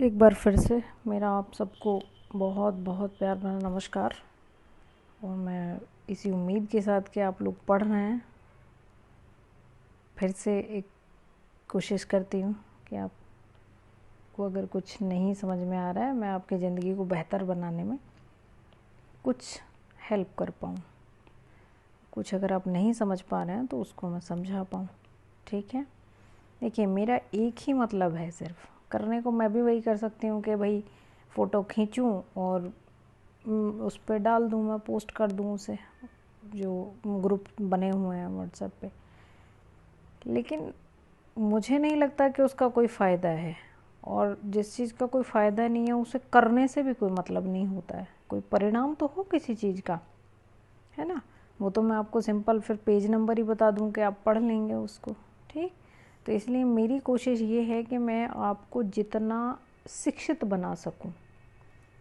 एक बार फिर से मेरा आप सबको बहुत बहुत प्यार भरा नमस्कार। और मैं इसी उम्मीद के साथ कि आप लोग पढ़ रहे हैं, फिर से एक कोशिश करती हूँ कि आपको अगर कुछ नहीं समझ में आ रहा है, मैं आपकी ज़िंदगी को बेहतर बनाने में कुछ हेल्प कर पाऊँ। कुछ अगर आप नहीं समझ पा रहे हैं तो उसको मैं समझा पाऊँ। ठीक है, देखिए मेरा एक ही मतलब है, सिर्फ करने को मैं भी वही कर सकती हूँ कि भाई फ़ोटो खींचूँ और उस पर डाल दूँ, मैं पोस्ट कर दूँ उसे, जो ग्रुप बने हुए हैं व्हाट्सएप पे। लेकिन मुझे नहीं लगता कि उसका कोई फ़ायदा है, और जिस चीज़ का कोई फ़ायदा नहीं है उसे करने से भी कोई मतलब नहीं होता है। कोई परिणाम तो हो किसी चीज़ का, है ना। वो तो मैं आपको सिंपल फिर पेज नंबर ही बता दूँ कि आप पढ़ लेंगे उसको। ठीक, तो इसलिए मेरी कोशिश ये है कि मैं आपको जितना शिक्षित बना सकूं।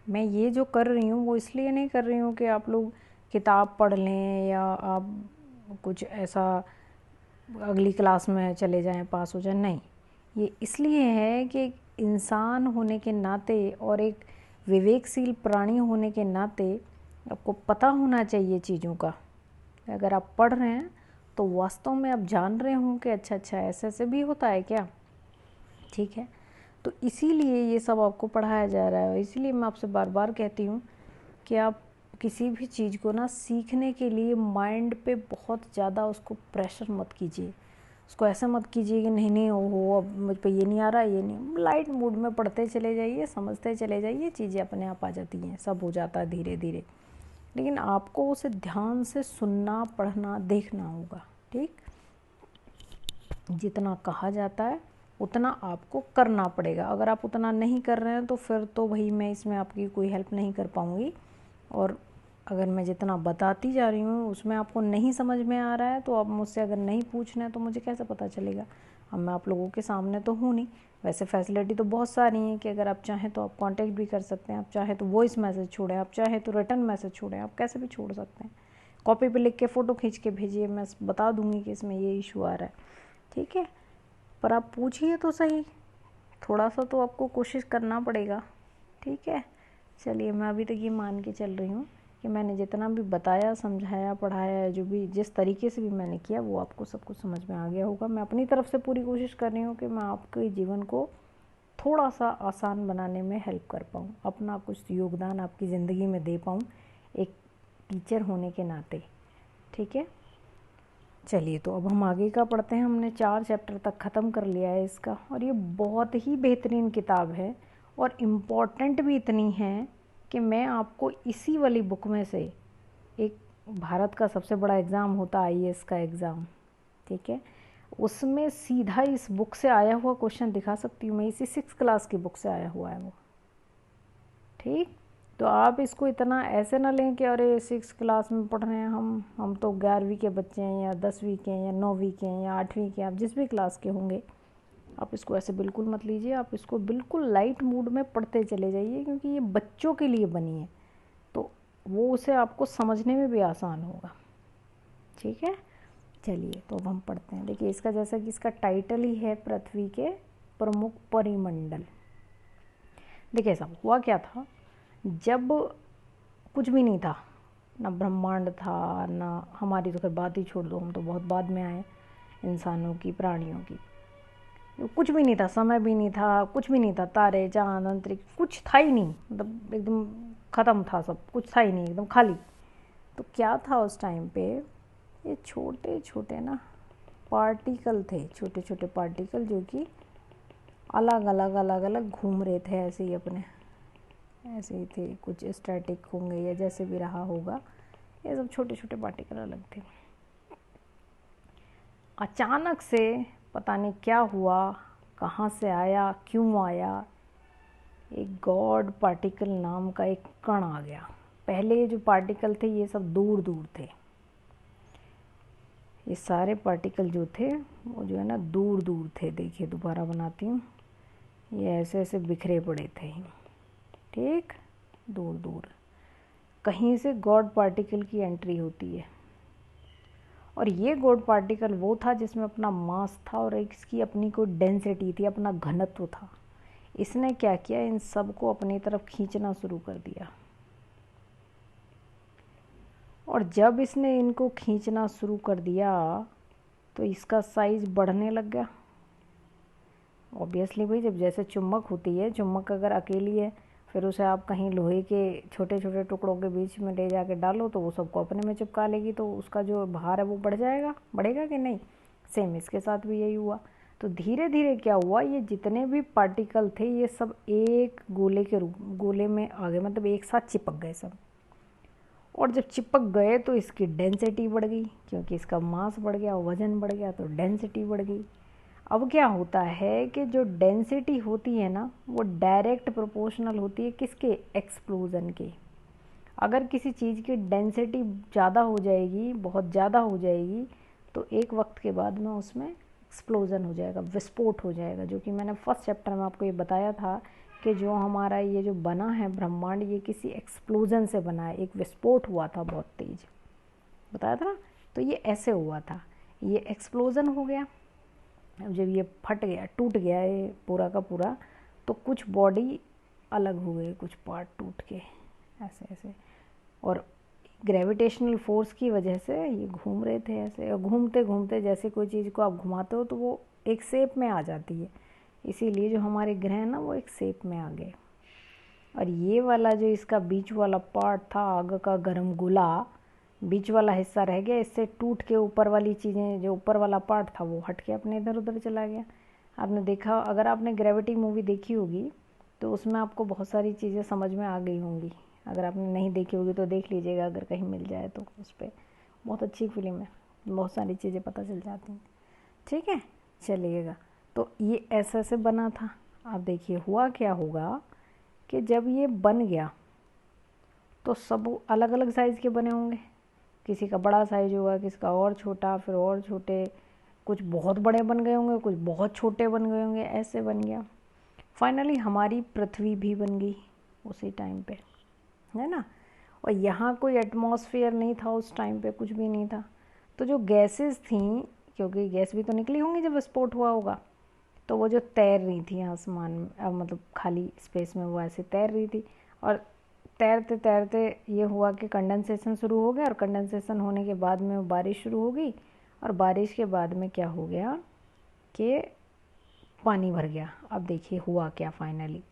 मैं ये जो कर रही हूँ वो इसलिए नहीं कर रही हूँ कि आप लोग किताब पढ़ लें या आप कुछ ऐसा अगली क्लास में चले जाएं, पास हो जाएं, नहीं। ये इसलिए है कि एक इंसान होने के नाते और एक विवेकशील प्राणी होने के नाते आपको पता होना चाहिए चीज़ों का। अगर आप पढ़ रहे हैं तो वास्तव में आप जान रहे हों कि अच्छा अच्छा ऐसे ऐसे भी होता है क्या। ठीक है, तो इसीलिए ये सब आपको पढ़ाया जा रहा है। इसीलिए मैं आपसे बार बार कहती हूँ कि आप किसी भी चीज़ को ना सीखने के लिए माइंड पे बहुत ज़्यादा उसको प्रेशर मत कीजिए। उसको ऐसा मत कीजिए कि नहीं नहीं हो अब मुझ पे ये नहीं आ रहा, ये नहीं। लाइट मूड में पढ़ते चले जाइए, समझते चले जाइए, चीज़ें अपने आप आ जाती हैं, सब हो जाता है धीरे धीरे। लेकिन आपको उसे ध्यान से सुनना, पढ़ना, देखना होगा। ठीक, जितना कहा जाता है उतना आपको करना पड़ेगा। अगर आप उतना नहीं कर रहे हैं तो फिर तो भाई मैं इसमें आपकी कोई हेल्प नहीं कर पाऊँगी। और अगर मैं जितना बताती जा रही हूँ उसमें आपको नहीं समझ में आ रहा है तो आप मुझसे अगर नहीं पूछ रहे हैं तो मुझे कैसे पता चलेगा। अब मैं आप लोगों के सामने तो हूँ नहीं। वैसे फैसिलिटी तो बहुत सारी हैं कि अगर आप चाहें तो आप कांटेक्ट भी कर सकते हैं, आप चाहें तो वॉइस मैसेज छोड़ें, आप चाहें तो रिटर्न मैसेज छोड़ें, आप कैसे भी छोड़ सकते हैं। कॉपी पे लिख के फ़ोटो खींच के भेजिए, मैं बता दूँगी कि इसमें ये इशू आ रहा है। ठीक है, पर आप पूछिए तो सही, थोड़ा सा तो आपको कोशिश करना पड़ेगा। ठीक है, चलिए मैं अभी तक ये मान के चल रही हूँ कि मैंने जितना भी बताया, समझाया, पढ़ाया, जो भी जिस तरीके से भी मैंने किया वो आपको सब कुछ समझ में आ गया होगा। मैं अपनी तरफ से पूरी कोशिश कर रही हूँ कि मैं आपके जीवन को थोड़ा सा आसान बनाने में हेल्प कर पाऊँ, अपना कुछ योगदान आपकी ज़िंदगी में दे पाऊँ एक टीचर होने के नाते। ठीक है, चलिए तो अब हम आगे का पढ़ते हैं। हमने 4 चैप्टर तक ख़त्म कर लिया है इसका, और ये बहुत ही बेहतरीन किताब है और इम्पॉर्टेंट भी इतनी है कि मैं आपको इसी वाली बुक में से एक, भारत का सबसे बड़ा एग्ज़ाम होता है आईएएस का एग्ज़ाम, ठीक है, उसमें सीधा इस बुक से आया हुआ क्वेश्चन दिखा सकती हूँ मैं। इसी 6 क्लास की बुक से आया हुआ है वो। ठीक, तो आप इसको इतना ऐसे ना लें कि अरे 6 क्लास में पढ़ रहे हैं हम तो 11वीं के बच्चे हैं या 10वीं के हैं या 9वीं के हैं या 8वीं के, आप जिस भी क्लास के होंगे, आप इसको ऐसे बिल्कुल मत लीजिए। आप इसको बिल्कुल लाइट मूड में पढ़ते चले जाइए, क्योंकि ये बच्चों के लिए बनी है तो वो उसे आपको समझने में भी आसान होगा। ठीक है, चलिए तो अब हम पढ़ते हैं। देखिए इसका, जैसा कि इसका टाइटल ही है, पृथ्वी के प्रमुख परिमंडल। देखिए साहब, हुआ क्या था जब कुछ भी नहीं था, ना ब्रह्मांड था, ना हमारी तो खैर बात ही छोड़ दो, हम तो बहुत बाद में आए, इंसानों की, प्राणियों की। कुछ भी नहीं था, समय भी नहीं था, कुछ भी नहीं था, तारे, चांद, अंतरिक्ष, कुछ था ही नहीं, मतलब एकदम ख़त्म था सब कुछ, था ही नहीं, एकदम खाली। तो क्या था उस टाइम पे, ये छोटे छोटे ना पार्टिकल थे, छोटे छोटे पार्टिकल जो कि अलग अलग अलग अलग घूम रहे थे ऐसे ही अपने, ऐसे ही थे, कुछ स्टैटिक होंगे या जैसे भी रहा होगा, ये सब छोटे छोटे पार्टिकल अलग थे। अचानक से पता नहीं क्या हुआ, कहाँ से आया, क्यों आया, एक गॉड पार्टिकल नाम का एक कण आ गया। पहले ये जो पार्टिकल थे ये सब दूर दूर थे, ये सारे पार्टिकल जो थे वो जो है ना दूर दूर थे। देखिए दोबारा बनाती हूँ, ये ऐसे ऐसे बिखरे पड़े थे। ठीक, दूर दूर कहीं से गॉड पार्टिकल की एंट्री होती है, और ये गॉड पार्टिकल वो था जिसमें अपना मास था और इसकी अपनी कोई डेंसिटी थी, अपना घनत्व था। इसने क्या किया, इन सब को अपनी तरफ खींचना शुरू कर दिया। और जब इसने इनको खींचना शुरू कर दिया तो इसका साइज़ बढ़ने लग गया। ऑब्वियसली भाई, जब जैसे चुम्बक होती है, चुम्बक अगर अकेली है फिर उसे आप कहीं लोहे के छोटे छोटे टुकड़ों के बीच में ले जाके डालो तो वो सबको अपने में चिपका लेगी, तो उसका जो भार है वो बढ़ जाएगा, बढ़ेगा कि नहीं। सेम इसके साथ भी यही हुआ। तो धीरे धीरे क्या हुआ, ये जितने भी पार्टिकल थे ये सब एक गोले में आ गए, मतलब एक साथ चिपक गए सब। और जब चिपक गए तो इसकी डेंसिटी बढ़ गई, क्योंकि इसका मास बढ़ गया, वजन बढ़ गया, तो डेंसिटी बढ़ गई। अब क्या होता है कि जो डेंसिटी होती है ना, वो डायरेक्ट प्रोपोर्शनल होती है किसके, एक्सप्लोज़न के। अगर किसी चीज़ की डेंसिटी ज़्यादा हो जाएगी, बहुत ज़्यादा हो जाएगी, तो एक वक्त के बाद में उसमें एक्सप्लोज़न हो जाएगा, विस्फोट हो जाएगा। जो कि मैंने फर्स्ट चैप्टर में आपको ये बताया था कि जो हमारा ये जो बना है ब्रह्मांड, ये किसी एक्सप्लोज़न से बना है, एक विस्फोट हुआ था बहुत तेज, बताया था ना। तो ये ऐसे हुआ था, ये एक्सप्लोज़न हो गया। अब जब ये फट गया, टूट गया ये पूरा का पूरा, तो कुछ बॉडी अलग हो गई, कुछ पार्ट टूट के ऐसे ऐसे। और ग्रेविटेशनल फोर्स की वजह से ये घूम रहे थे ऐसे, और घूमते घूमते जैसे कोई चीज़ को आप घुमाते हो तो वो एक शेप में आ जाती है, इसीलिए जो हमारे ग्रह हैं ना वो एक शेप में आ गए। और ये वाला जो इसका बीच वाला पार्ट था, आग का गर्म गोला, बीच वाला हिस्सा रह गया, इससे टूट के ऊपर वाली चीज़ें, जो ऊपर वाला पार्ट था वो हट के अपने इधर उधर चला गया। आपने देखा, अगर आपने ग्रेविटी मूवी देखी होगी तो उसमें आपको बहुत सारी चीज़ें समझ में आ गई होंगी। अगर आपने नहीं देखी होगी तो देख लीजिएगा, अगर कहीं मिल जाए तो। उस पर बहुत अच्छी फिल्म है, बहुत सारी चीज़ें पता चल जाती हैं। ठीक है, चलिएगा। तो ये ऐसे ऐसे बना था। अब देखिए हुआ क्या होगा कि जब ये बन गया तो सब अलग अलग साइज़ के बने होंगे। किसी का बड़ा साइज होगा, किसी का और छोटा, फिर और छोटे, कुछ बहुत बड़े बन गए होंगे, कुछ बहुत छोटे बन गए होंगे, ऐसे बन गया। फाइनली हमारी पृथ्वी भी बन गई उसी टाइम पे, है ना। और यहाँ कोई एटमॉस्फेयर नहीं था उस टाइम पे, कुछ भी नहीं था। तो जो गैसेस थी, क्योंकि गैस भी तो निकली होंगी जब विस्फोट हुआ होगा, तो वो जो तैर रही थी आसमान में, मतलब खाली स्पेस में, वो ऐसे तैर रही थी। और तैरते तैरते ये हुआ कि कंडेंसेशन शुरू हो गया, और कंडेंसेशन होने के बाद में बारिश शुरू हो गई, और बारिश के बाद में क्या हो गया कि पानी भर गया। अब देखिए हुआ क्या, फाइनली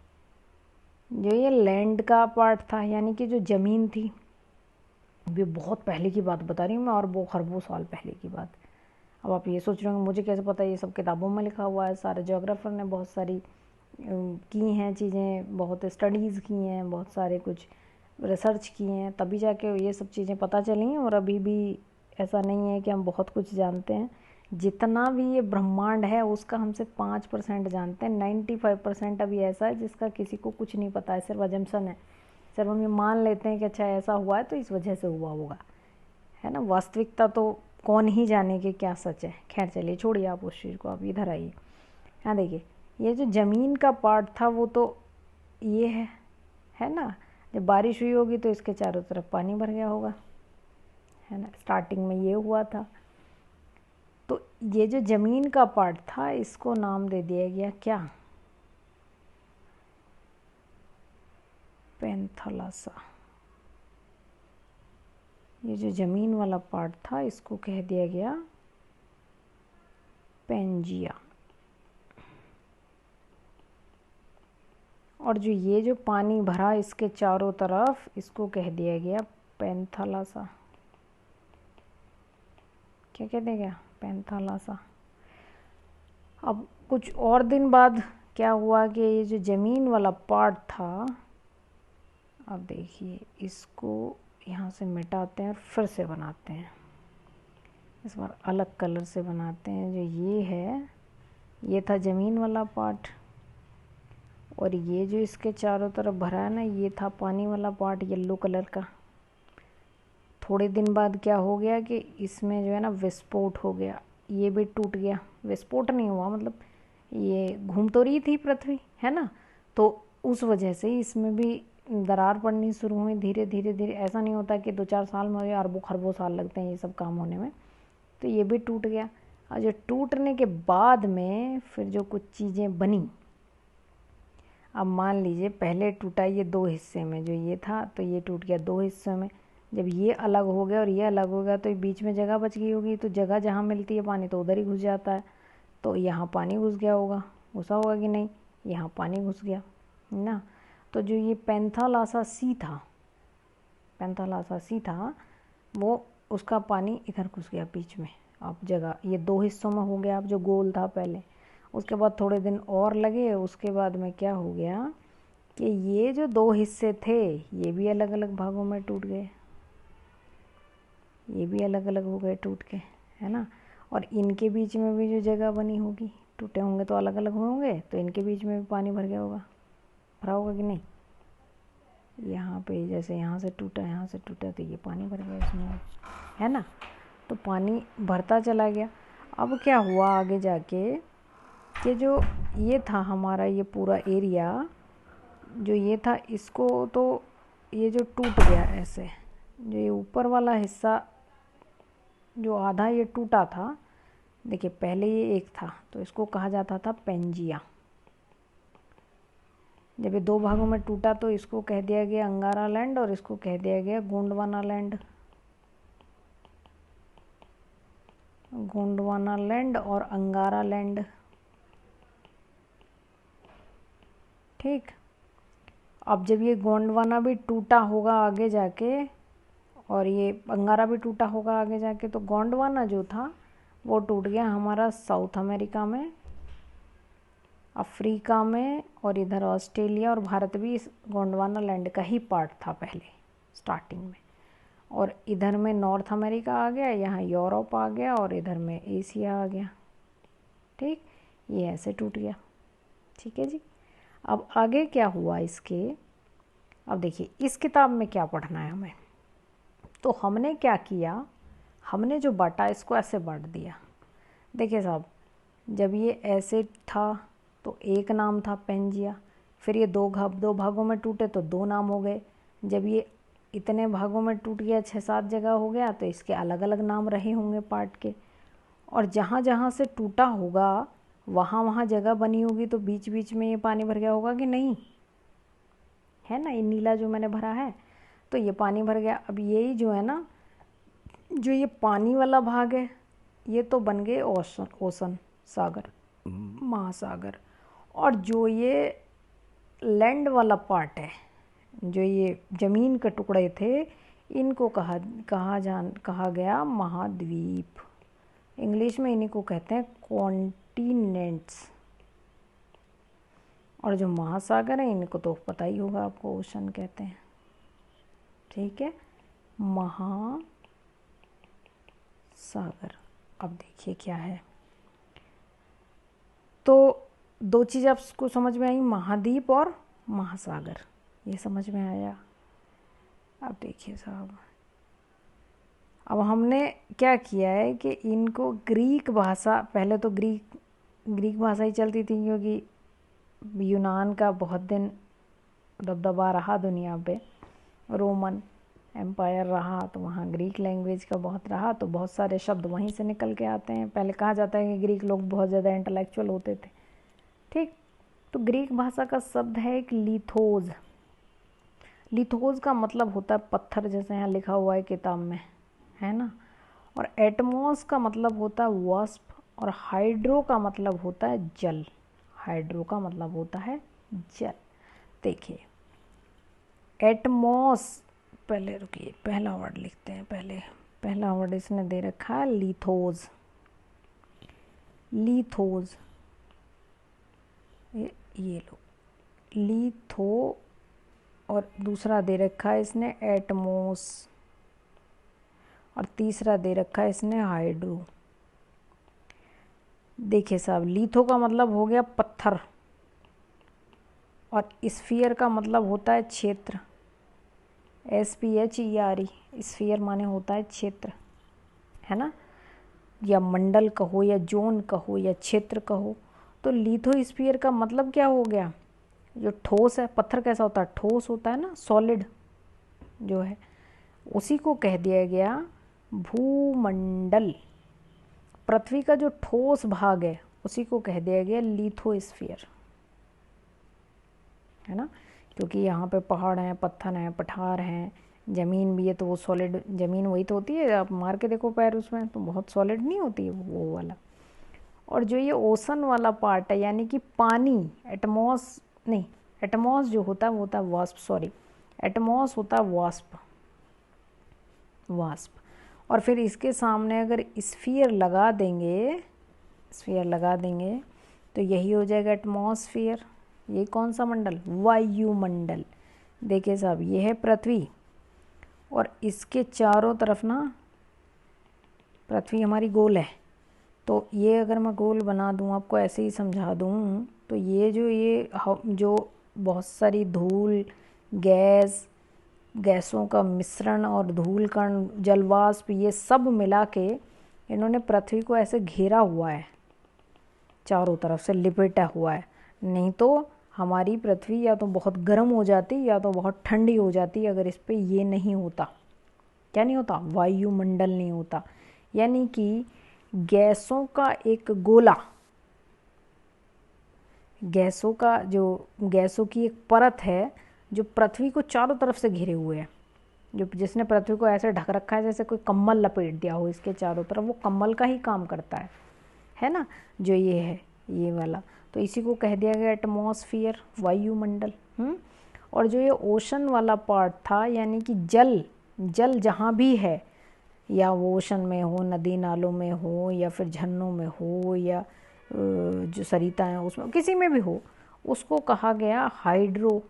जो ये लैंड का पार्ट था, यानी कि जो ज़मीन थी, ये बहुत पहले की बात बता रही हूँ मैं, और वो खरबों साल पहले की बात। अब आप ये सोच रहे होंगे मुझे कैसे पता, ये सब किताबों में लिखा हुआ है, सारे जोग्राफर ने बहुत सारी की हैं चीज़ें, बहुत स्टडीज़ की हैं, बहुत सारे कुछ रिसर्च किए हैं, तभी जाके ये सब चीज़ें पता चली। और अभी भी ऐसा नहीं है कि हम बहुत कुछ जानते हैं। जितना भी ये ब्रह्मांड है उसका हम सिर्फ 5% जानते हैं, 95% अभी ऐसा है जिसका किसी को कुछ नहीं पता है, सिर्फ अजम्पशन है। सिर्फ हम ये मान लेते हैं कि अच्छा ऐसा हुआ है तो इस वजह से हुआ होगा, है ना। वास्तविकता तो कौन ही जाने कि क्या सच है। खैर चलिए, छोड़िए आप उस चीज़ को, आप इधर आइए। हाँ देखिए, ये जो ज़मीन का पार्ट था वो तो ये है ना। जब बारिश हुई होगी तो इसके चारों तरफ पानी भर गया होगा, है ना। स्टार्टिंग में ये हुआ था। तो ये जो ज़मीन का पार्ट था इसको नाम दे दिया गया क्या, पैंथालासा। ये जो ज़मीन वाला पार्ट था इसको कह दिया गया पेंजिया। और जो ये जो पानी भरा इसके चारों तरफ, इसको कह दिया गया पैंथालासा। क्या कह दिया गया, पैंथालासा। अब कुछ और दिन बाद क्या हुआ कि ये जो ज़मीन वाला पार्ट था, अब देखिए इसको यहाँ से मिटाते हैं और फिर से बनाते हैं। इस बार अलग कलर से बनाते हैं। जो ये है, ये था ज़मीन वाला पार्ट, और ये जो इसके चारों तरफ भरा है ना, ये था पानी वाला पार्ट, येलो कलर का। थोड़े दिन बाद क्या हो गया कि इसमें जो है ना विस्फोट हो गया, ये भी टूट गया। विस्फोट नहीं हुआ, मतलब ये घूम तो रही थी पृथ्वी, है ना, तो उस वजह से इसमें भी दरार पड़नी शुरू हुई धीरे धीरे धीरे। ऐसा नहीं होता कि 2-4 साल में, अरबों खरबों साल लगते हैं ये सब काम होने में। तो ये भी टूट गया। और जो टूटने के बाद में फिर जो कुछ चीज़ें बनी, अब मान लीजिए पहले टूटा ये 2 हिस्से में, जो ये था तो ये टूट गया 2 हिस्सों में। जब ये अलग हो गया और ये अलग हो गया तो बीच में जगह बच गई होगी, तो जगह जहाँ मिलती है पानी तो उधर ही घुस जाता है। तो यहाँ पानी घुस गया होगा, घुसा होगा कि नहीं, यहाँ पानी घुस गया ना। तो जो ये पेंथालासा सी था वो, उसका पानी इधर घुस गया बीच में। अब जगह ये 2 हिस्सों में हो गया, अब जो गोल था पहले। उसके बाद थोड़े दिन और लगे, उसके बाद में क्या हो गया कि ये जो 2 हिस्से थे ये भी अलग अलग भागों में टूट गए, ये भी अलग अलग हो गए टूट के, है ना। और इनके बीच में भी जो जगह बनी होगी, टूटे होंगे तो अलग अलग होंगे, तो इनके बीच में भी पानी भर गया होगा, भरा होगा कि नहीं। यहाँ पे जैसे यहाँ से टूटा तो ये पानी भर गया इसमें, है ना। तो पानी भरता चला गया। अब क्या हुआ आगे जाके कि जो ये था हमारा ये पूरा एरिया जो ये था, इसको तो ये जो टूट गया ऐसे, जो ये ऊपर वाला हिस्सा जो आधा ये टूटा था, देखिए पहले ये एक था तो इसको कहा जाता था पेंजिया। जब ये 2 भागों में टूटा तो इसको कह दिया गया अंगारा लैंड और इसको कह दिया गया गोंडवाना लैंड और अंगारा लैंड। ठीक। अब जब ये गोंडवाना भी टूटा होगा आगे जाके और ये अंगारा भी टूटा होगा आगे जाके, तो गोंडवाना जो था वो टूट गया हमारा साउथ अमेरिका में, अफ्रीका में, और इधर ऑस्ट्रेलिया और भारत भी इस गोंडवाना लैंड का ही पार्ट था पहले स्टार्टिंग में। और इधर में नॉर्थ अमेरिका आ गया, यहाँ यूरोप आ गया और इधर में एशिया आ गया। ठीक, ये ऐसे टूट गया। ठीक है जी। अब आगे क्या हुआ इसके, अब देखिए इस किताब में क्या पढ़ना है हमें। तो हमने क्या किया, हमने जो बांटा इसको ऐसे बांट दिया। देखिए साहब, जब ये ऐसे था तो एक नाम था पेंजिया, फिर ये दो भागों में टूटे तो 2 नाम हो गए। जब ये इतने भागों में टूट गया, 6-7 जगह हो गया, तो इसके अलग अलग नाम रहे होंगे पार्ट के। और जहाँ जहाँ से टूटा होगा वहाँ वहाँ जगह बनी होगी, तो बीच बीच में ये पानी भर गया होगा कि नहीं, है ना। ये नीला जो मैंने भरा है तो ये पानी भर गया। अब यही जो है ना, जो ये पानी वाला भाग है ये तो बन गए ओशन सागर, महासागर। और जो ये लैंड वाला पार्ट है, जो ये ज़मीन के टुकड़े थे, इनको कहा गया महाद्वीप। इंग्लिश में इन्हीं को कहते हैं कॉन्टिनेंट्स। और जो महासागर है इनको तो पता ही होगा आपको, ओशन कहते हैं। ठीक है, महासागर। अब देखिए क्या है, तो 2 चीज़ आपको समझ में आई, महाद्वीप और महासागर, ये समझ में आया। अब देखिए साहब, अब हमने क्या किया है कि इनको ग्रीक भाषा, पहले तो ग्रीक भाषा ही चलती थी, क्योंकि यूनान का बहुत दिन दबदबा रहा दुनिया पे, रोमन एम्पायर रहा, तो वहाँ ग्रीक लैंग्वेज का बहुत रहा, तो बहुत सारे शब्द वहीं से निकल के आते हैं। पहले कहा जाता है कि ग्रीक लोग बहुत ज़्यादा इंटेलेक्चुअल होते थे। ठीक, तो ग्रीक भाषा का शब्द है एक लिथोज। लिथोज का मतलब होता है पत्थर, जैसे यहाँ लिखा हुआ है किताब में, है ना। और एटमॉस का मतलब होता है वास्प, और हाइड्रो का मतलब होता है जल। हाइड्रो का मतलब होता है जल। देखिए एटमॉस, पहले रुकिए, पहला वर्ड लिखते हैं। पहला वर्ड इसने दे रखा है लिथोज। लिथोज, ये लो लिथो, और दूसरा दे रखा है इसने एटमॉस, और तीसरा दे रखा है इसने हाइड्रो। देखिए साहब, लिथो का मतलब हो गया पत्थर, और स्फीयर का मतलब होता है क्षेत्र, SPHERE। स्फीयर माने होता है क्षेत्र, है ना, या मंडल कहो या जोन कहो या क्षेत्र कहो। तो लिथोस्फीयर का मतलब क्या हो गया, जो ठोस है, पत्थर कैसा होता है, ठोस होता है ना, सॉलिड जो है, उसी को कह दिया गया भूमंडल। पृथ्वी का जो ठोस भाग है उसी को कह दिया गया लिथोस्फीयर। है ना, क्योंकि यहाँ पे पहाड़ हैं, पत्थर हैं, पठार हैं, ज़मीन भी है, तो वो सॉलिड ज़मीन वही तो होती है, आप मार के देखो पैर उसमें तो बहुत सॉलिड नहीं होती है वो वाला। और जो ये ओसन वाला पार्ट है यानी कि पानी, एटमॉस नहीं, एटमॉस जो होता है वो होता है वास्प, सॉरी एटमॉस होता है वास्प, वास्प। और फिर इसके सामने अगर स्फीयर लगा देंगे, स्फीयर लगा देंगे तो यही हो जाएगा एटमॉस्फेयर। ये कौन सा मंडल? वायुमंडल। देखिए साहब, ये है पृथ्वी और इसके चारों तरफ ना, पृथ्वी हमारी गोल है, तो ये अगर मैं गोल बना दूँ, आपको ऐसे ही समझा दूँ, तो ये जो बहुत सारी धूल, गैसों का मिश्रण और धूल कण, जलवाष्प, ये सब मिला के इन्होंने पृथ्वी को ऐसे घेरा हुआ है, चारों तरफ से लिपेटा हुआ है। नहीं तो हमारी पृथ्वी या तो बहुत गर्म हो जाती या तो बहुत ठंडी हो जाती अगर इस पे ये नहीं होता। क्या नहीं होता? वायुमंडल नहीं होता। यानी कि गैसों का एक गोला, गैसों की एक परत है जो पृथ्वी को चारों तरफ से घिरे हुए है, जिसने पृथ्वी को ऐसे ढक रखा है जैसे कोई कम्बल लपेट दिया हो इसके चारों तरफ, वो कम्बल का ही काम करता है ना, जो ये है ये वाला। तो इसी को कह दिया गया एटमॉस्फेयर, वायुमंडल। और जो ये ओशन वाला पार्ट था, यानी कि जल जहाँ भी है, या वो ओशन में हो, नदी नालों में हो, या फिर झरनों में हो, या जो सरिता हैं उसमें, किसी में भी हो, उसको कहा गया हाइड्रो।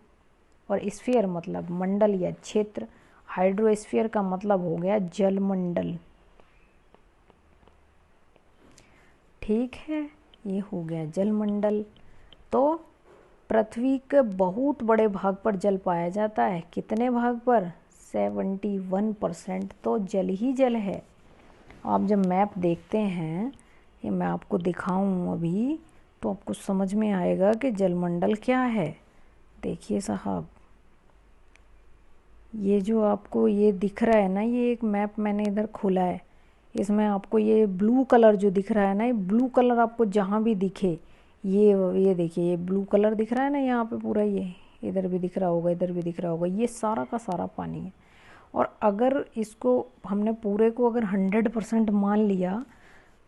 और स्फीयर मतलब मंडल या क्षेत्र, हाइड्रोस्फीयर का मतलब हो गया जलमंडल। ठीक है, ये हो गया जलमंडल। तो पृथ्वी के बहुत बड़े भाग पर जल पाया जाता है। कितने भाग पर? 71% तो जल ही जल है। आप जब मैप देखते हैं, ये मैं आपको दिखाऊं अभी, तो आपको समझ में आएगा कि जलमंडल क्या है। देखिए साहब, ये जो आपको ये दिख रहा है ना, ये एक मैप मैंने इधर खोला है, इसमें आपको ये ब्लू कलर जो दिख रहा है ना, ये ब्लू कलर आपको जहाँ भी दिखे, ये देखिए, ये ब्लू कलर दिख रहा है ना यहाँ पे पूरा, ये इधर भी दिख रहा होगा, इधर भी दिख रहा होगा, ये सारा का सारा पानी है। और अगर इसको हमने पूरे को अगर 100% मान लिया,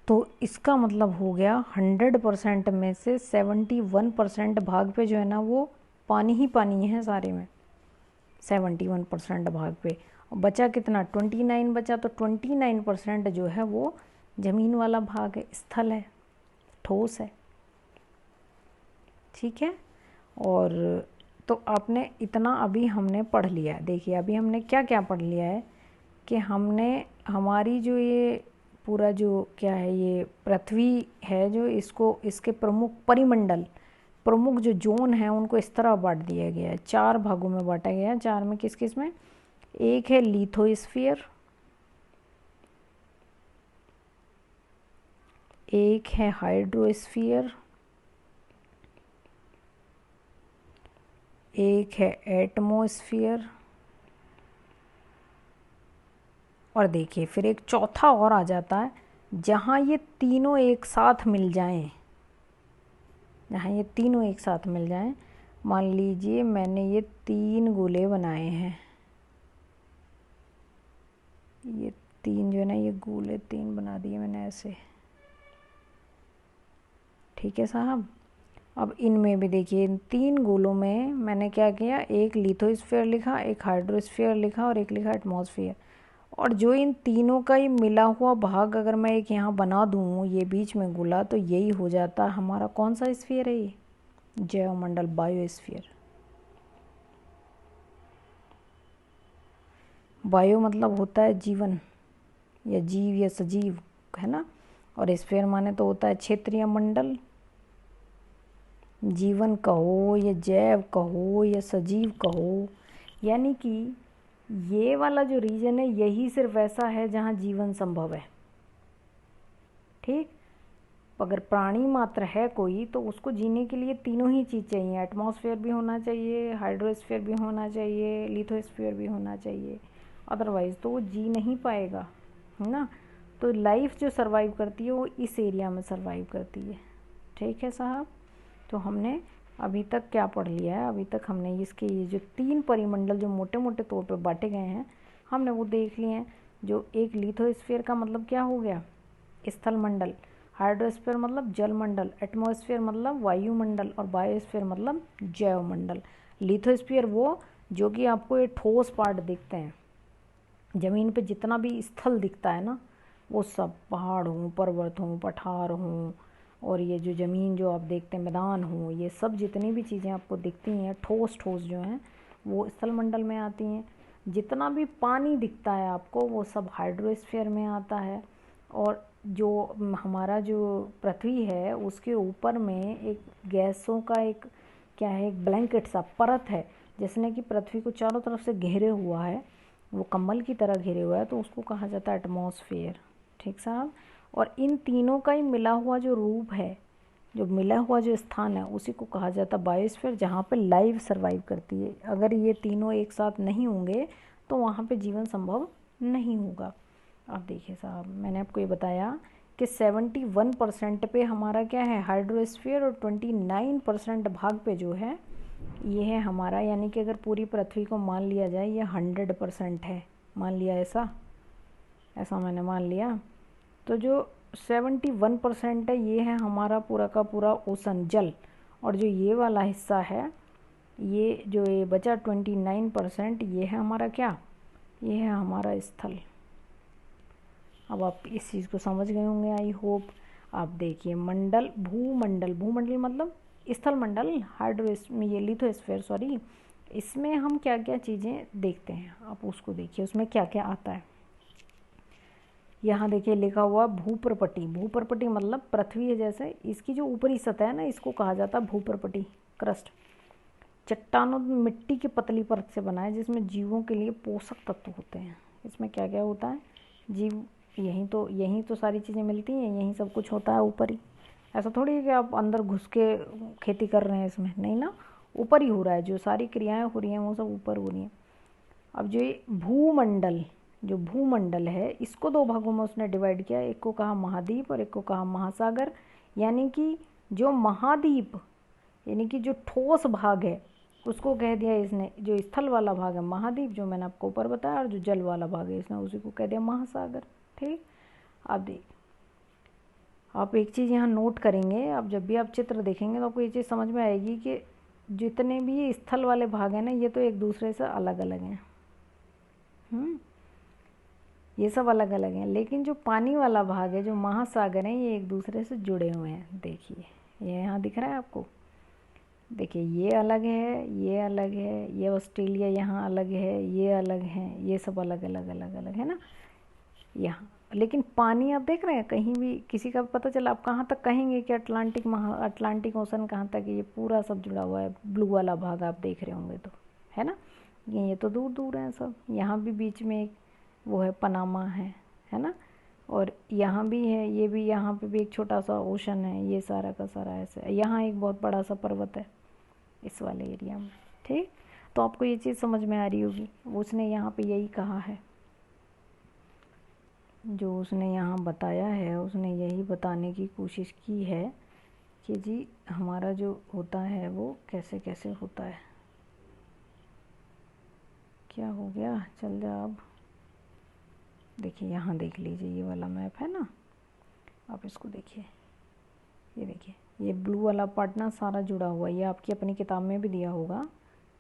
तो इसका मतलब हो गया 100% में से 71% भाग पे जो है ना वो पानी ही पानी है सारे में, 71% भाग पे। बचा कितना? 29 बचा। तो 29% जो है वो ज़मीन वाला भाग है, स्थल है, ठोस है। ठीक है, और तो आपने इतना अभी हमने पढ़ लिया। देखिए अभी हमने क्या क्या पढ़ लिया है कि हमने हमारी जो ये पूरा जो क्या है, ये पृथ्वी है जो, इसको इसके प्रमुख परिमंडल, प्रमुख जो जोन है उनको इस तरह बांट दिया गया है, 4 भागों में बांटा गया है। 4 में किस किस में? एक है लिथोस्फीयर, एक है हाइड्रोस्फीयर, एक है एटमॉस्फेयर, और देखिए फिर एक चौथा और आ जाता है, जहाँ ये तीनों एक साथ मिल जाएं, जहाँ ये तीनों एक साथ मिल जाएं। मान लीजिए मैंने ये 3 गोले बनाए हैं, ये 3 जो है ना, ये गोले 3 बना दिए मैंने ऐसे। ठीक है साहब, अब इनमें भी देखिए, इन 3 गोलों में मैंने क्या किया, एक लिथोस्फीयर लिखा, एक हाइड्रोस्फीयर लिखा और एक लिखा एटमॉस्फेयर। और जो इन तीनों का ये मिला हुआ भाग अगर मैं एक यहाँ बना दूँ, ये बीच में गोला, तो यही हो जाता है हमारा कौन सा स्फीयर है? ये जैवमंडल, बायोस्फीयर। बायो मतलब होता है जीवन या जीव या सजीव, है ना। और स्फीयर माने तो होता है क्षेत्रीय मंडल। जीवन कहो या जैव कहो या सजीव कहो, यानी कि ये वाला जो रीजन है यही सिर्फ ऐसा है जहाँ जीवन संभव है। ठीक, अगर प्राणी मात्र है कोई, तो उसको जीने के लिए तीनों ही चीज़ चाहिए, एटमॉस्फेयर भी होना चाहिए, हाइड्रोस्फीयर भी होना चाहिए, लिथोस्फीयर भी होना चाहिए, अदरवाइज़ तो वो जी नहीं पाएगा, है ना। तो लाइफ जो सर्वाइव करती है वो इस एरिया में सर्वाइव करती है। ठीक है साहब, तो हमने अभी तक क्या पढ़ लिया है? अभी तक हमने इसके ये जो 3 परिमंडल जो मोटे मोटे तौर पे बांटे गए हैं हमने वो देख लिए हैं। जो एक लिथोस्फीयर का मतलब क्या हो गया? स्थल मंडल। हाइड्रोस्फीयर मतलब जल मंडल। एटमॉस्फेयर मतलब वायुमंडल। और बायोस्फीयर मतलब जैव मंडल। लिथोस्फीयर वो जो कि आपको ये ठोस पार्ट दिखते हैं, ज़मीन पे जितना भी स्थल दिखता है ना, वो सब पहाड़ हों, पर्वत हों, पठार हों, और ये जो ज़मीन जो आप देखते हैं मैदान हो, ये सब जितनी भी चीज़ें आपको दिखती हैं ठोस ठोस जो हैं वो स्थल मंडल में आती हैं। जितना भी पानी दिखता है आपको वो सब हाइड्रोस्फीयर में आता है। और जो हमारा जो पृथ्वी है उसके ऊपर में एक गैसों का एक क्या है, एक ब्लैंकेट सा परत है जिसने कि पृथ्वी को चारों तरफ से घेरे हुआ है, वो कम्बल की तरह घेरे हुआ है, तो उसको कहा जाता है एटमॉस्फेयर। ठीक साहब। और इन तीनों का ही मिला हुआ जो रूप है, जो मिला हुआ जो स्थान है, उसी को कहा जाता है बायोस्फीयर, जहाँ पे लाइफ सर्वाइव करती है। अगर ये तीनों एक साथ नहीं होंगे तो वहाँ पे जीवन संभव नहीं होगा। अब देखिए साहब, मैंने आपको ये बताया कि 71% पे हमारा क्या है, हाइड्रोस्फीयर, और 29% भाग पे जो है ये है हमारा, यानी कि अगर पूरी पृथ्वी को मान लिया जाए ये 100% है, मान लिया ऐसा मैंने मान लिया, तो जो 71% है ये है हमारा पूरा का पूरा ओशन, जल। और जो ये वाला हिस्सा है, ये जो ये बचा 29%, ये है हमारा क्या, ये है हमारा स्थल। अब आप इस चीज़ को समझ गए होंगे, आई होप। आप देखिए मंडल, भूमंडल, भूमंडल मतलब स्थल मंडल, ये लिथोस्फीयर सॉरी, इसमें हम क्या क्या चीज़ें देखते हैं आप उसको देखिए, उसमें क्या क्या आता है। यहाँ देखिए लिखा हुआ भूप्रपटी। भूप्रपटी मतलब पृथ्वी है जैसे, इसकी जो ऊपरी सतह है ना, इसको कहा जाता है भूप्रपटी, क्रस्ट। चट्टानों मिट्टी की पतली परत से बना है जिसमें जीवों के लिए पोषक तत्व होते हैं। इसमें क्या क्या होता है, जीव, यहीं तो सारी चीज़ें मिलती हैं, यहीं सब कुछ होता है ऊपर ही। ऐसा थोड़ी है कि आप अंदर घुस के खेती कर रहे हैं इसमें, नहीं ना, ऊपर ही हो रहा है, जो सारी क्रियाएं हो रही हैं वो सब ऊपर हो रही हैं। अब जो ये भूमंडल, जो भूमंडल है, इसको 2 भागों में उसने डिवाइड किया, एक को कहा महाद्वीप और एक को कहा महासागर। यानी कि जो महाद्वीप यानी कि जो ठोस भाग है उसको कह दिया इसने, जो स्थल वाला भाग है महाद्वीप, जो मैंने आपको ऊपर बताया, और जो जल वाला भाग है इसने उसी को कह दिया महासागर। ठीक। अब देख, आप एक चीज़ यहाँ नोट करेंगे, अब जब भी आप चित्र देखेंगे तो आपको ये चीज़ समझ में आएगी कि जितने भी ये स्थल वाले भाग हैं ना, ये तो एक दूसरे से अलग अलग हैं। ये सब अलग अलग हैं, लेकिन जो पानी वाला भाग है, जो महासागर है, ये एक दूसरे से जुड़े हुए हैं। देखिए ये यहाँ दिख रहा है आपको, देखिए ये अलग है, ये अलग है, ये ऑस्ट्रेलिया यहाँ अलग है, ये अलग है, ये सब अलग अलग अलग अलग है ना यहाँ। लेकिन पानी आप देख रहे हैं, कहीं भी किसी का पता चला, आप कहाँ तक कहेंगे कि अटलांटिक ओशन कहाँ तक है, ये पूरा सब जुड़ा हुआ है। ब्लू वाला भाग आप देख रहे होंगे तो, है ना, ये तो दूर दूर हैं सब। यहाँ भी बीच में एक वो है, पनामा है ना, और यहाँ भी है, ये भी, यहाँ पे भी एक छोटा सा ओशन है, ये सारा का सारा ऐसे। यहाँ एक बहुत बड़ा सा पर्वत है इस वाले एरिया में। ठीक, तो आपको ये चीज़ समझ में आ रही होगी। उसने यहाँ पे यही कहा है, जो उसने यहाँ बताया है, उसने यही बताने की कोशिश की है कि जी हमारा जो होता है वो कैसे कैसे होता है। क्या हो गया, चल जा अब। देखिए यहाँ देख लीजिए, ये वाला मैप है ना, आप इसको देखिए, ये देखिए, ये ब्लू वाला पार्ट ना सारा जुड़ा हुआ है, ये आपकी अपनी किताब में भी दिया होगा।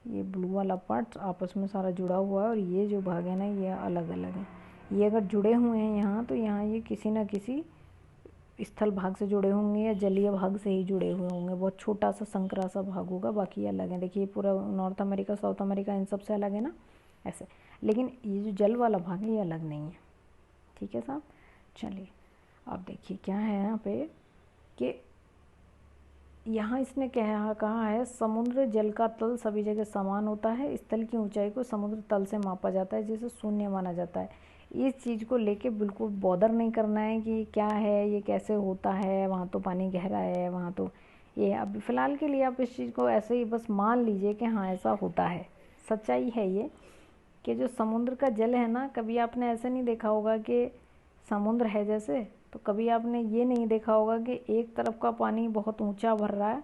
ये ब्लू वाला पार्ट आपस में सारा जुड़ा हुआ है, और ये जो भाग है ना ये अलग अलग है। ये अगर जुड़े हुए हैं यहाँ, तो यहाँ ये किसी न किसी स्थल भाग से जुड़े होंगे या जलीय भाग से ही जुड़े हुए होंगे। बहुत छोटा सा संकरा सा भाग होगा, बाकी अलग है। देखिए पूरा नॉर्थ अमेरिका, साउथ अमेरिका, इन सब से अलग है ना ऐसे। लेकिन ये जो जल वाला भाग है ये अलग नहीं है। ठीक है साहब, चलिए अब देखिए क्या है यहाँ पे कि यहाँ इसने कहा है, समुद्र जल का तल सभी जगह समान होता है। स्थल की ऊंचाई को समुद्र तल से मापा जाता है, जिसे शून्य माना जाता है। इस चीज़ को लेके बिल्कुल बॉदर नहीं करना है कि क्या है, ये कैसे होता है, वहाँ तो पानी गहरा है, वहाँ तो ये। अब फ़िलहाल के लिए आप इस चीज़ को ऐसे ही बस मान लीजिए कि हाँ ऐसा होता है। सच्चाई है ये कि जो समुद्र का जल है ना, कभी आपने ऐसे नहीं देखा होगा कि समुद्र है जैसे, तो कभी आपने ये नहीं देखा होगा कि एक तरफ का पानी बहुत ऊंचा भर रहा है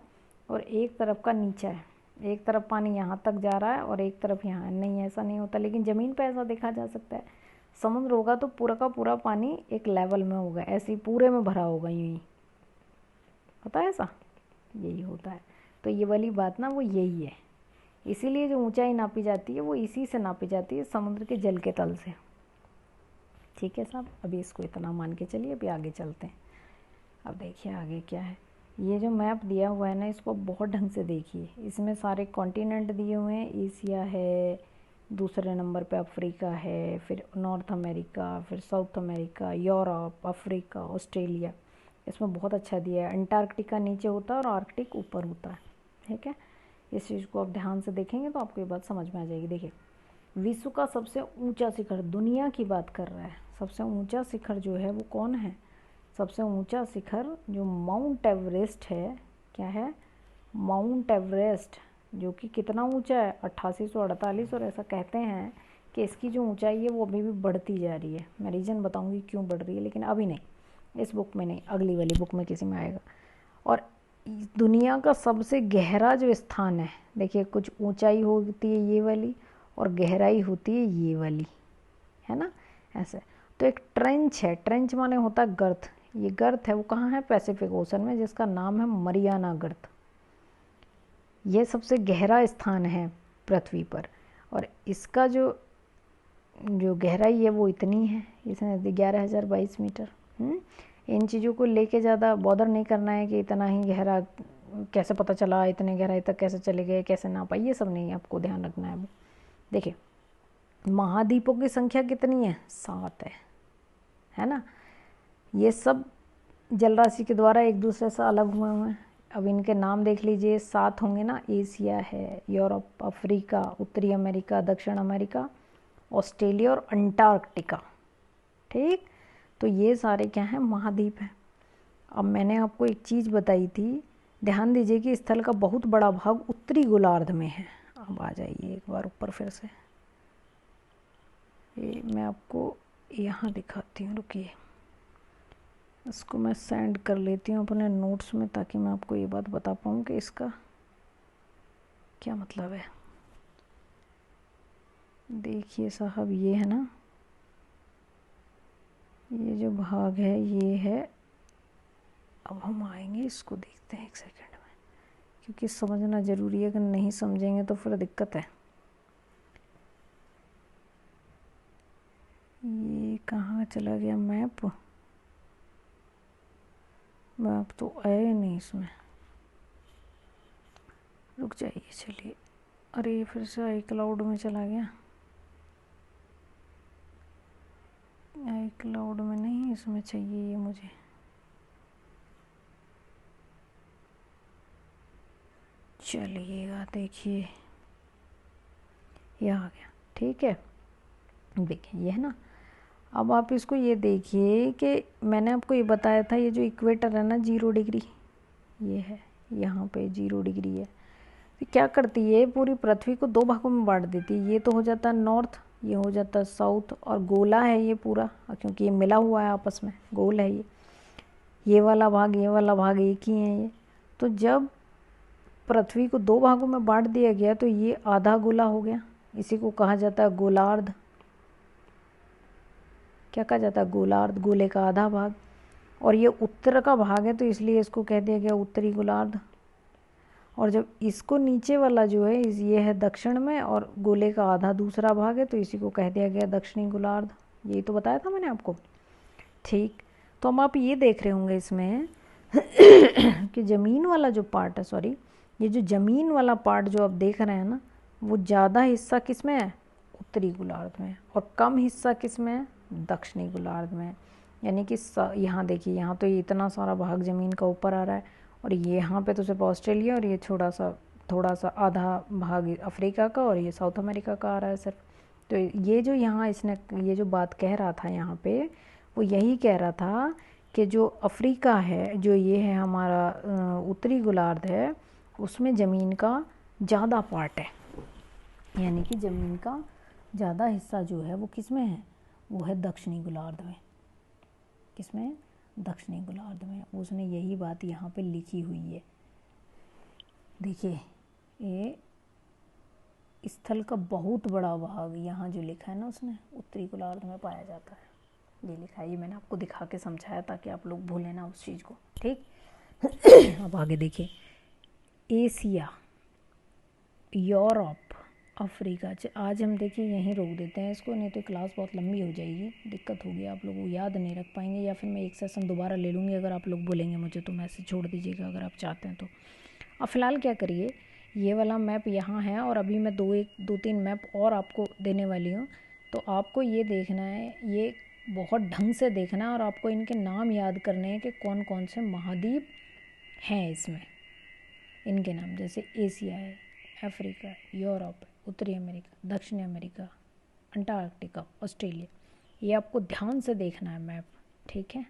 और एक तरफ का नीचा है, एक तरफ पानी यहाँ तक जा रहा है और एक तरफ यहाँ नहीं, ऐसा नहीं होता। लेकिन ज़मीन पे ऐसा देखा जा सकता है। समुद्र होगा तो पूरा का पूरा पानी एक लेवल में होगा, ऐसे ही पूरे में भरा होगा, यूँ ही होता है ऐसा, यही होता है। तो ये वाली बात ना वो यही है, इसीलिए जो ऊंचाई नापी जाती है वो इसी से नापी जाती है, समुद्र के जल के तल से। ठीक है साहब, अभी इसको इतना मान के चलिए, अभी आगे चलते हैं। अब देखिए आगे क्या है। ये जो मैप दिया हुआ है ना, इसको बहुत ढंग से देखिए। इसमें सारे कॉन्टिनेंट दिए हुए हैं, एशिया है, दूसरे नंबर पे अफ्रीका है, फिर नॉर्थ अमेरिका, फिर south America, Europe, Africa, Australia. इसमें बहुत अच्छा दिया है। अंटार्कटिका नीचे होता है और आर्कटिक ऊपर होता है। ठीक है, इस चीज़ को आप ध्यान से देखेंगे तो आपको ये बात समझ में आ जाएगी। देखिए, विश्व का सबसे ऊंचा शिखर, दुनिया की बात कर रहा है, सबसे ऊंचा शिखर जो है वो कौन है? सबसे ऊंचा शिखर जो माउंट एवरेस्ट है, क्या है? माउंट एवरेस्ट, जो कि कितना ऊंचा है? 8848। और ऐसा कहते हैं कि इसकी जो ऊंचाई है वो अभी भी बढ़ती जा रही है। मैं रीज़न बताऊंगी क्यों बढ़ रही है, लेकिन अभी नहीं, इस बुक में नहीं, अगली वाली बुक में किसी में आएगा। और दुनिया का सबसे गहरा जो स्थान है, देखिए कुछ ऊंचाई होती है ये वाली और गहराई होती है ये वाली, है ना, ऐसे। तो एक ट्रेंच है, ट्रेंच माने होता है गर्त। ये गर्त है वो कहाँ है? पैसिफिक ओशन में, जिसका नाम है मरियाना गर्त। ये सबसे गहरा स्थान है पृथ्वी पर, और इसका जो गहराई है वो इतनी है, इसमें 11,022 मीटर। इन चीज़ों को लेके ज़्यादा बॉदर नहीं करना है कि इतना ही गहरा कैसे पता चला, इतने गहराई तक कैसे चले गए, कैसे ना पाए, ये सब नहीं आपको ध्यान रखना है। देखिए, महाद्वीपों की संख्या कितनी है? 7 है ना। ये सब जलराशि के द्वारा एक दूसरे से अलग हुए हुए हैं। अब इनके नाम देख लीजिए, 7 होंगे ना। एशिया है, यूरोप, अफ्रीका, उत्तरी अमेरिका, दक्षिण अमेरिका, ऑस्ट्रेलिया और अंटार्कटिका। ठीक, तो ये सारे क्या हैं? महाद्वीप हैं। अब मैंने आपको एक चीज़ बताई थी, ध्यान दीजिए कि स्थल का बहुत बड़ा भाग उत्तरी गोलार्ध में है। अब आ जाइए एक बार ऊपर फिर से, ये मैं आपको यहाँ दिखाती हूँ, रुकिए, इसको मैं सेंड कर लेती हूँ अपने नोट्स में, ताकि मैं आपको ये बात बता पाऊँ कि इसका क्या मतलब है। देखिए साहब, ये है ना, ये जो भाग है ये है। अब हम आएंगे, इसको देखते हैं एक सेकंड में, क्योंकि समझना ज़रूरी है, अगर नहीं समझेंगे तो फिर दिक्कत है। ये कहाँ चला गया मैप? मैप तो आया नहीं इसमें, रुक जाइए, चलिए। अरे ये फिर से आई क्लाउड में चला गया। आई क्लाउड में नहीं, इसमें चाहिए ये मुझे। चलिएगा, देखिए ये आ गया। ठीक है, देखिए ये है ना। अब आप इसको ये देखिए कि मैंने आपको ये बताया था, ये जो इक्वेटर है ना 0 डिग्री, ये है, यहाँ पे 0 डिग्री है। तो क्या करती है, पूरी पृथ्वी को 2 भागों में बांट देती है। ये तो हो जाता है नॉर्थ, ये हो जाता है साउथ, और गोला है ये पूरा, क्योंकि ये मिला हुआ है आपस में, गोल है ये वाला भाग, ये वाला भाग एक ही है ये। तो जब पृथ्वी को 2 भागों में बांट दिया गया तो ये आधा गोला हो गया, इसी को कहा जाता है गोलार्ध। क्या कहा जाता है? गोलार्ध, गोले का आधा भाग। और ये उत्तर का भाग है तो इसलिए इसको कह दिया गया उत्तरी गोलार्ध। और जब इसको नीचे वाला जो है ये है दक्षिण में, और गोले का आधा दूसरा भाग है, तो इसी को कह दिया गया दक्षिणी गोलार्ध। यही तो बताया था मैंने आपको। ठीक, तो हम आप ये देख रहे होंगे इसमें कि ज़मीन वाला जो पार्ट है, सॉरी, ये जो ज़मीन वाला पार्ट जो आप देख रहे हैं ना, वो ज़्यादा हिस्सा किस में है? उत्तरी गोलार्ध में, और कम हिस्सा किस में है? दक्षिणी गोलार्ध में। यानी कि यहाँ देखिए, यहाँ तो ये इतना सारा भाग ज़मीन का ऊपर आ रहा है, और ये यहाँ पे तो सिर्फ ऑस्ट्रेलिया और ये थोड़ा सा आधा भाग अफ्रीका का, और ये साउथ अमेरिका का आ रहा है सिर्फ। तो ये जो यहाँ इसने ये जो बात कह रहा था यहाँ पे, वो यही कह रहा था कि जो अफ्रीका है, जो ये है हमारा उत्तरी गोलार्ध है, उसमें ज़मीन का ज़्यादा पार्ट है। यानी कि ज़मीन का ज़्यादा हिस्सा जो है वो किस में है? वो है दक्षिणी गोलार्ध में। किस में? दक्षिणी गोलार्ध में। उसने यही बात यहाँ पे लिखी हुई है। देखिए ये स्थल का बहुत बड़ा भाग यहाँ जो लिखा है ना उसने उत्तरी गोलार्ध में पाया जाता है, ये लिखा है। ये मैंने आपको दिखा के समझाया ताकि आप लोग भूलें ना उस चीज़ को, ठीक। अब आगे देखिए, एशिया, यूरोप, अफ्रीका। आज हम देखिए यहीं रोक देते हैं इसको, नहीं तो क्लास बहुत लंबी हो जाएगी, दिक्कत होगी, आप लोगों को याद नहीं रख पाएंगे, या फिर मैं एक सेशन दोबारा ले लूँगी। अगर आप लोग बोलेंगे मुझे तो मैसेज छोड़ दीजिएगा अगर आप चाहते हैं तो। अब फ़िलहाल क्या करिए, ये वाला मैप यहाँ है और अभी मैं दो तीन मैप और आपको देने वाली हूँ, तो आपको ये देखना है, ये बहुत ढंग से देखना है और आपको इनके नाम याद करने हैं कि कौन कौन से महाद्वीप हैं इसमें, इनके नाम। जैसे एशिया है, अफ्रीका, यूरोप, उत्तरी अमेरिका, दक्षिणी अमेरिका, अंटार्कटिका, ऑस्ट्रेलिया। ये आपको ध्यान से देखना है मैप, ठीक है।